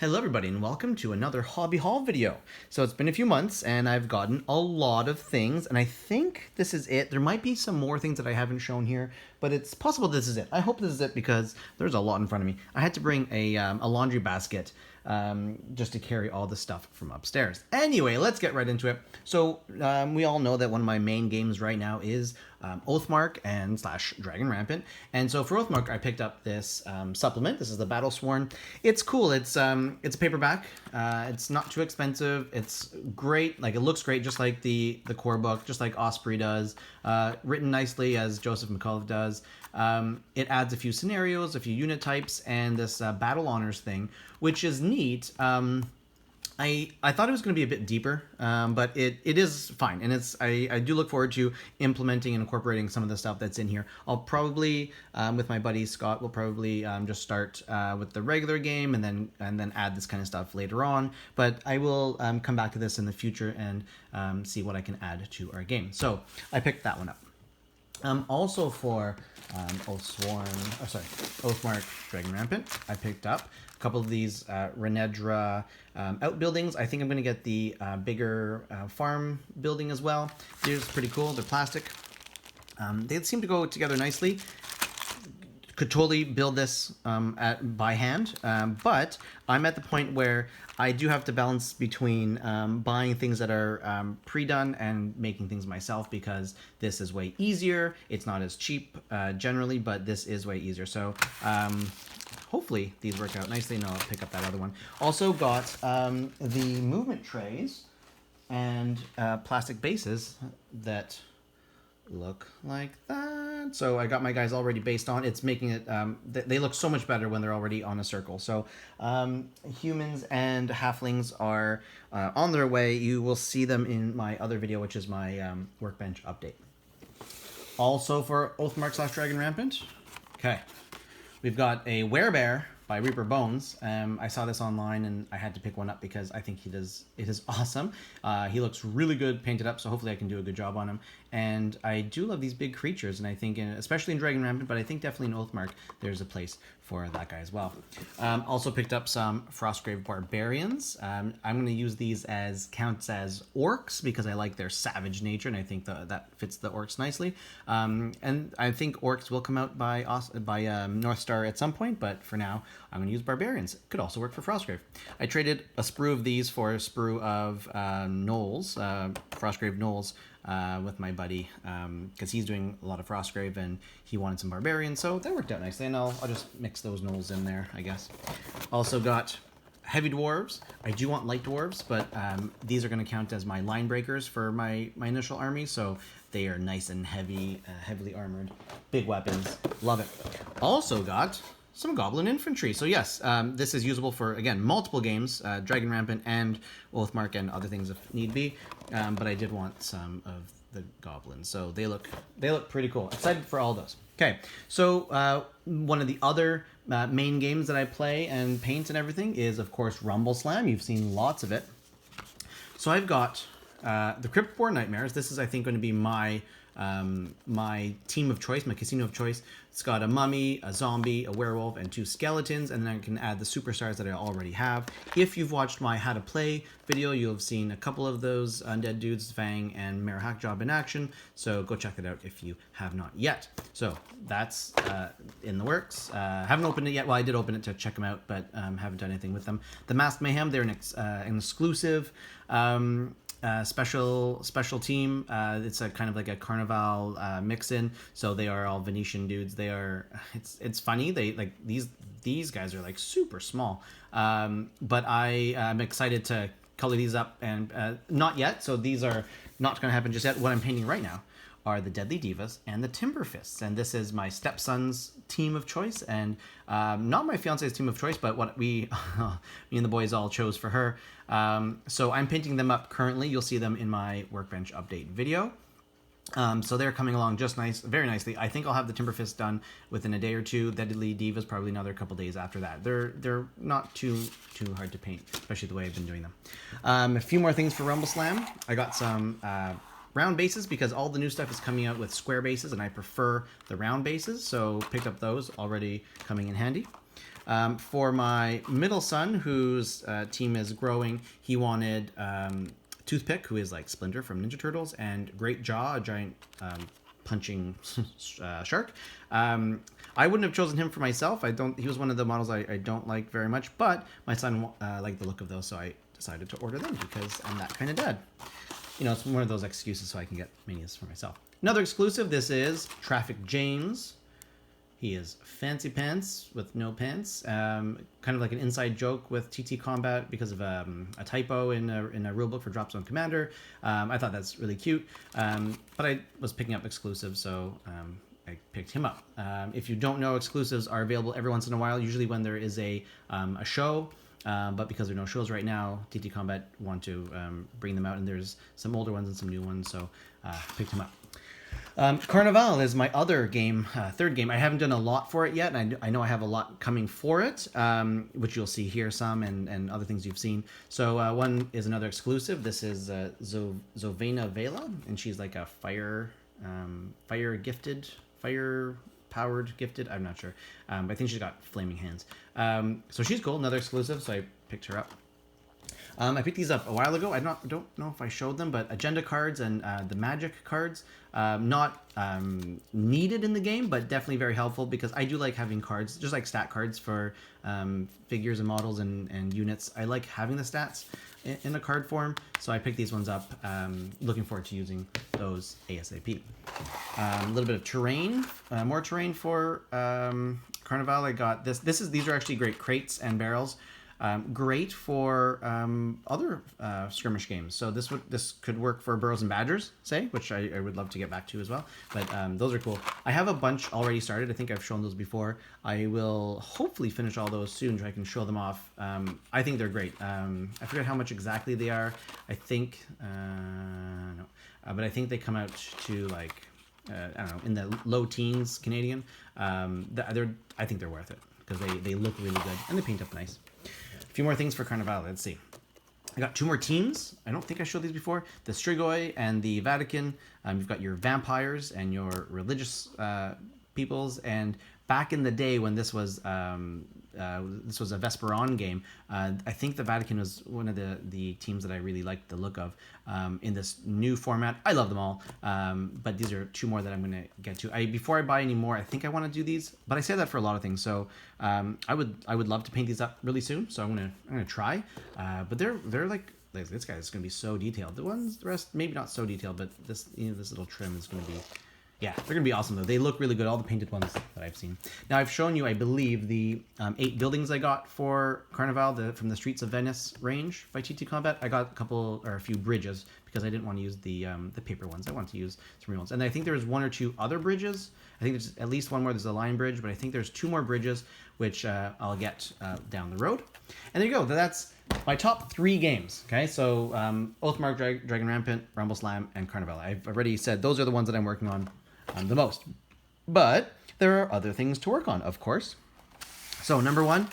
Hello everybody and welcome to another hobby haul video. So it's been a few months and I've gotten a lot of things and I think this is it. There might be some more things that I haven't shown here, but it's possible this is it. I hope this is it because there's a lot in front of me. I had to bring a laundry basket just to carry all the stuff from upstairs. Anyway, let's get right into it. So we all know that one of my main games right now is Oathmark and / Dragon Rampant. And so for Oathmark, I picked up this supplement. This is the Battlesworn. It's cool. It's a paperback. It's not too expensive. It's great. Like, it looks great, just like the core book, just like Osprey does. Written nicely as Joseph McCullough does. It adds a few scenarios, a few unit types, and this battle honors thing, which is neat. I thought it was going to be a bit deeper, but it is fine, and I do look forward to implementing and incorporating some of the stuff that's in here. I'll probably, with my buddy Scott, we'll probably just start with the regular game and then add this kind of stuff later on. But I will come back to this in the future and see what I can add to our game. So I picked that one up. Also for Oathmark Dragon Rampant, I picked up a couple of these Rendra outbuildings. I think I'm going to get the bigger farm building as well. They're just pretty cool. They're plastic. They seem to go together nicely. Could totally build this by hand, but I'm at the point where I do have to balance between buying things that are pre-done and making things myself, because this is way easier. It's not as cheap generally, but this is way easier. So hopefully these work out nicely, and I'll pick up that other one. Also got the movement trays and plastic bases that look like that. So I got my guys already based on. It's making it, they look so much better when they're already on a circle. So humans and halflings are on their way. You will see them in my other video, which is my workbench update. Also for Oathmark / Dragon Rampant, okay, we've got a Werebear by Reaper Bones. I saw this online and I had to pick one up because I think it is awesome. He looks really good painted up, so hopefully I can do a good job on him. And I do love these big creatures, and I think, especially in Dragon Rampant, but I think definitely in Oathmark, there's a place for that guy as well. Also picked up some Frostgrave Barbarians. I'm going to use these as counts as orcs because I like their savage nature, and I think that fits the orcs nicely. And I think orcs will come out by North Star at some point, but for now, I'm going to use Barbarians. Could also work for Frostgrave. I traded a sprue of these for a sprue of Gnolls, Frostgrave Gnolls, with my buddy, because he's doing a lot of Frostgrave and he wanted some Barbarians, so that worked out nicely, and I'll just mix those Gnolls in there, I guess. Also got heavy dwarves. I do want light dwarves, but these are going to count as my line breakers for my initial army, so they are nice and heavy, heavily armored, big weapons. Love it. Also got some goblin infantry. So yes, this is usable for, again, multiple games, Dragon Rampant and Oathmark and other things if need be. But I did want some of the goblins, so they look pretty cool. Excited for all those. Okay, so one of the other main games that I play and paint and everything is, of course, Rumble Slam. You've seen lots of it. So I've got the Cryptborn Nightmares. This is, I think, going to be my team of choice, my casino of choice. It's got a mummy, a zombie, a werewolf, and 2 skeletons, and then I can add the superstars that I already have. If you've watched my how to play video, you'll have seen a couple of those undead dudes, Fang and Mare Hackjob, in action, so go check that out if you have not yet. So that's in the works. Haven't opened it yet. Well, I did open it to check them out, but haven't done anything with them. The Masked Mayhem, they're an exclusive special team. It's a kind of like a Carnival mix-in, so they are all Venetian dudes. They are, it's funny, they like these guys are like super small, but I'm excited to color these up, and not yet, so these are not going to happen just yet. What I'm painting right now are the Deadly Divas and the Timber Fists, and this is my stepson's team of choice, and not my fiance's team of choice, but what me and the boys all chose for her. So I'm painting them up currently. You'll see them in my workbench update video. So they're coming along just very nicely. I think I'll have the Timber Fist done within a day or two. Deadly Divas probably another couple days after that. They're not too hard to paint, especially the way I've been doing them. A few more things for Rumble Slam. I got some round bases because all the new stuff is coming out with square bases, and I prefer the round bases, so picked up those, already coming in handy. For my middle son, whose team is growing, he wanted Toothpick, who is like Splinter from Ninja Turtles, and Great Jaw, a giant punching shark. I wouldn't have chosen him for myself. He was one of the models I don't like very much, but my son liked the look of those, so I decided to order them because I'm that kind of dad. You know, it's one of those excuses so I can get minis for myself. Another exclusive, this is Traffic James. He is fancy pants with no pants. Kind of like an inside joke with TT Combat because of a typo in a rulebook for Drop Zone Commander. I thought that's really cute. But I was picking up exclusives, so I picked him up. If you don't know, exclusives are available every once in a while, usually when there is a show. But because there are no shows right now, TT Combat want to bring them out, and there's some older ones and some new ones, so picked him up. Carnival is my other game, third game. I haven't done a lot for it yet, and I know I have a lot coming for it, which you'll see here some, and other things you've seen. So one is another exclusive. This is Zovena Vela, and she's like a fire-powered gifted. I'm not sure. I think she's got flaming hands. So she's cool, another exclusive, so I picked her up. I picked these up a while ago. I don't know if I showed them, but agenda cards and the magic cards, not needed in the game, but definitely very helpful because I do like having cards, just like stat cards for figures and models and units. I like having the stats in a card form, so I picked these ones up. Looking forward to using those ASAP. A little bit of terrain, more terrain for Carnival. I got this. These are actually great crates and barrels. Great for other skirmish games. So this could work for Burrows and Badgers, say, which I would love to get back to as well. But those are cool. I have a bunch already started. I think I've shown those before. I will hopefully finish all those soon so I can show them off. I think they're great. I forget how much exactly they are. I think, no. But I think they come out to like, I don't know, in the low teens Canadian. I think they're worth it because they look really good and they paint up nice. A few more things for Carnival. Let's see. I got two more teams. I don't think I showed these before. The Strigoi and the Vatican. You've got your vampires and your religious peoples. And back in the day when this was a Vesperon game, I think the Vatican was one of the teams that I really liked the look of in this new format. I love them all, but these are two more that I'm going to get to. Before I buy any more, I think I want to do these, but I say that for a lot of things. So I would love to paint these up really soon. So I'm gonna try. But they're like this guy is going to be so detailed. The rest maybe not so detailed, but this little trim is going to be. Yeah, they're going to be awesome, though. They look really good, all the painted ones that I've seen. Now, I've shown you, I believe, the 8 buildings I got for Carnival from the Streets of Venice range by TT Combat. I got a few bridges because I didn't want to use the paper ones. I wanted to use some real ones. And I think there's one or two other bridges. I think there's at least one more. There's a line bridge, but I think there's 2 more bridges, which I'll get down the road. And there you go. That's my top 3 games. Okay, so Oathmark, Dragon Rampant, Rumble Slam, and Carnival. I've already said those are the ones that I'm working on the most. But there are other things to work on, of course. So number 1,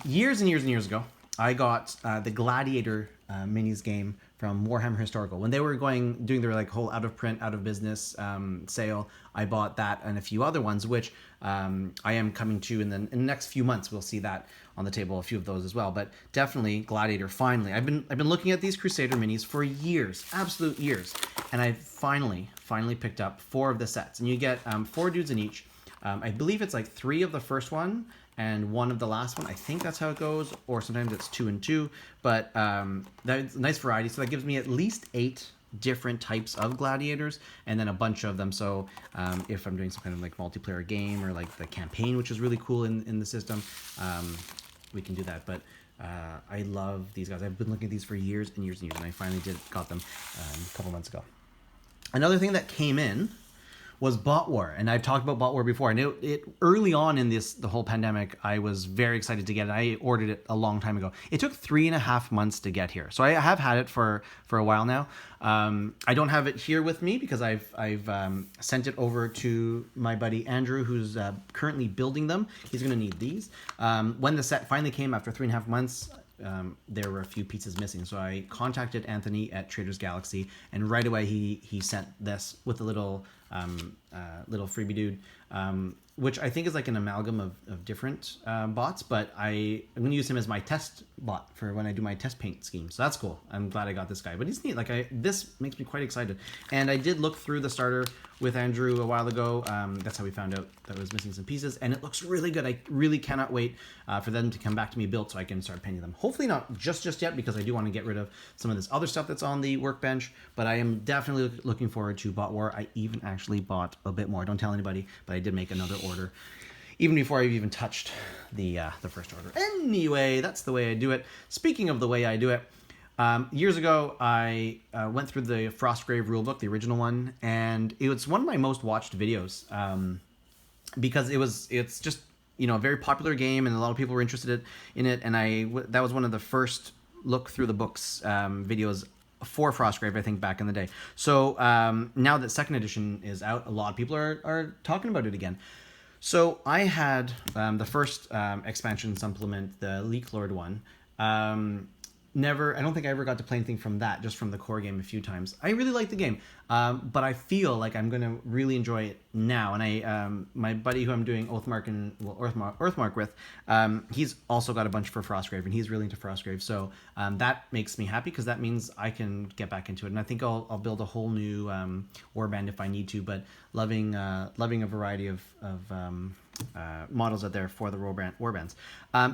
years and years and years ago, I got the Gladiator minis game from Warhammer Historical. When they were doing their like whole out of print, out of business sale, I bought that and a few other ones, which I am coming to in the next few months. We'll see that on the table, a few of those as well. But definitely Gladiator. Finally, I've been looking at these Crusader minis for years, absolute years, and I finally picked up 4 of the sets, and you get 4 dudes in each. I believe it's like 3 of the first one and 1 of the last one. I think that's how it goes, or sometimes it's 2 and 2. But that's a nice variety. So that gives me at least 8 different types of gladiators, and then a bunch of them. So if I'm doing some kind of like multiplayer game or like the campaign, which is really cool in the system, we can do that. But I love these guys. I've been looking at these for years and years and years, and I finally got them a couple months ago. Another thing that came in was Bot War, and I've talked about Bot War before. And it early on in the whole pandemic, I was very excited to get it. I ordered it a long time ago. It took 3.5 months to get here, so I have had it for a while now. I don't have it here with me because I've sent it over to my buddy Andrew, who's currently building them. He's going to need these. When the set finally came after 3.5 months, there were a few pieces missing, so I contacted Anthony at Traders Galaxy, and right away he sent this with a little freebie dude which I think is like an amalgam of different bots, but I'm going to use him as my test bot for when I do my test paint scheme. So that's cool. I'm glad I got this guy, but he's neat. Like this makes me quite excited. And I did look through the starter with Andrew a while ago. That's how we found out that I was missing some pieces, and it looks really good. I really cannot wait for them to come back to me built so I can start painting them. Hopefully not just yet, because I do want to get rid of some of this other stuff that's on the workbench, but I am definitely looking forward to Bot War. I even actually bought a bit more. Don't tell anybody, but I did make another order even before I've even touched the first order. Anyway, that's the way I do it. Speaking of the way I do it, years ago, I went through the Frostgrave rulebook, the original one, and it was one of my most watched videos because it's just, you know, a very popular game, and a lot of people were interested in it, and that was one of the first look through the books videos for Frostgrave, I think, back in the day. So now that second edition is out, a lot of people are talking about it again. So I had the first expansion supplement, the Leak Lord one. I don't think I ever got to play anything from that, just from the core game a few times. I really like the game, but I feel like I'm going to really enjoy it now. And my buddy who I'm doing Earthmark with, he's also got a bunch for Frostgrave, and he's really into Frostgrave. So that makes me happy, because that means I can get back into it. And I think I'll build a whole new warband if I need to, but loving a variety of models out there for the warbands.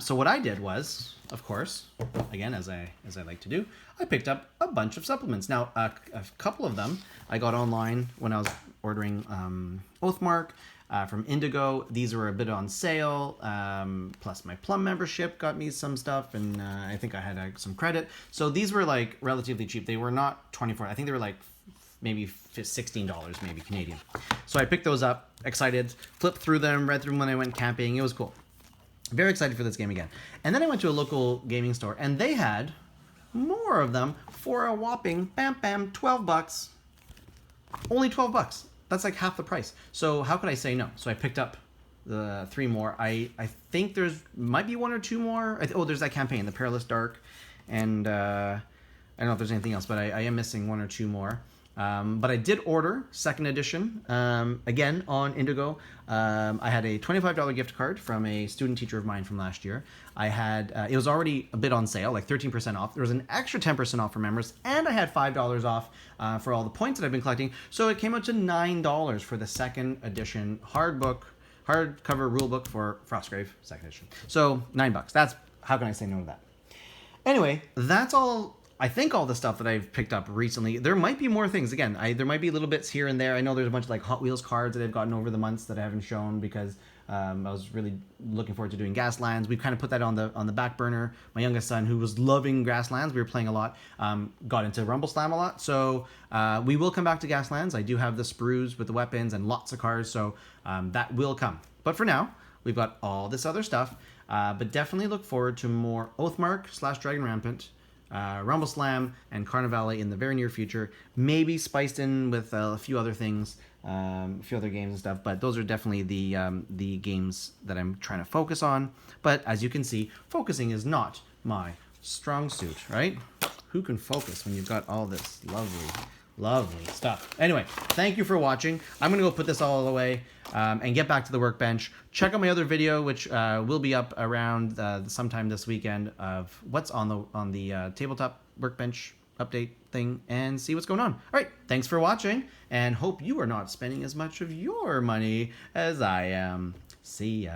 So what I did was, of course, again, as I like to do, I picked up a bunch of supplements. Now, a couple of them I got online when I was ordering Oathmark from Indigo. These were a bit on sale, plus my Plum membership got me some stuff, and I think I had some credit. So these were like relatively cheap. They were not $24. I think they were like maybe $16, maybe Canadian. So I picked those up, excited, flipped through them, read through them when I went camping. It was cool. Very excited for this game again. And then I went to a local gaming store, and they had more of them for a whopping, bam, bam, $12. Only $12. That's like half the price. So how could I say no? So I picked up the 3 more. I think might be 1 or 2 more. There's that campaign, the Perilous Dark, and I don't know if there's anything else, but I am missing 1 or 2 more. But I did order second edition, again, on Indigo. I had a $25 gift card from a student teacher of mine from last year. I had, it was already a bit on sale, like 13% off. There was an extra 10% off for members, and I had $5 off for all the points that I've been collecting. So it came out to $9 for the second edition hardcover rulebook for Frostgrave second edition. So $9. That's, how can I say no to that? Anyway, that's all. I think all the stuff that I've picked up recently. There might be more things. Again, there might be little bits here and there. I know there's a bunch of like Hot Wheels cards that I've gotten over the months that I haven't shown, because I was really looking forward to doing Gaslands. We've kind of put that on the back burner. My youngest son, who was loving Gaslands, we were playing a lot, got into Rumble Slam a lot. So we will come back to Gaslands. I do have the sprues with the weapons and lots of cars, so that will come. But for now, we've got all this other stuff. But definitely look forward to more Oathmark / Dragon Rampant, Rumble Slam, and Carnivale in the very near future. Maybe spiced in with a few other things, a few other games and stuff. But those are definitely the games that I'm trying to focus on. But as you can see, focusing is not my strong suit, right? Who can focus when you've got all this lovely stuff? Anyway, thank you for watching. I'm gonna go put this all away and get back to the workbench. Check out my other video, which will be up around sometime this weekend, of what's on the tabletop workbench update thing, and see what's going on. All right, thanks for watching, and hope you are not spending as much of your money as I am. See ya.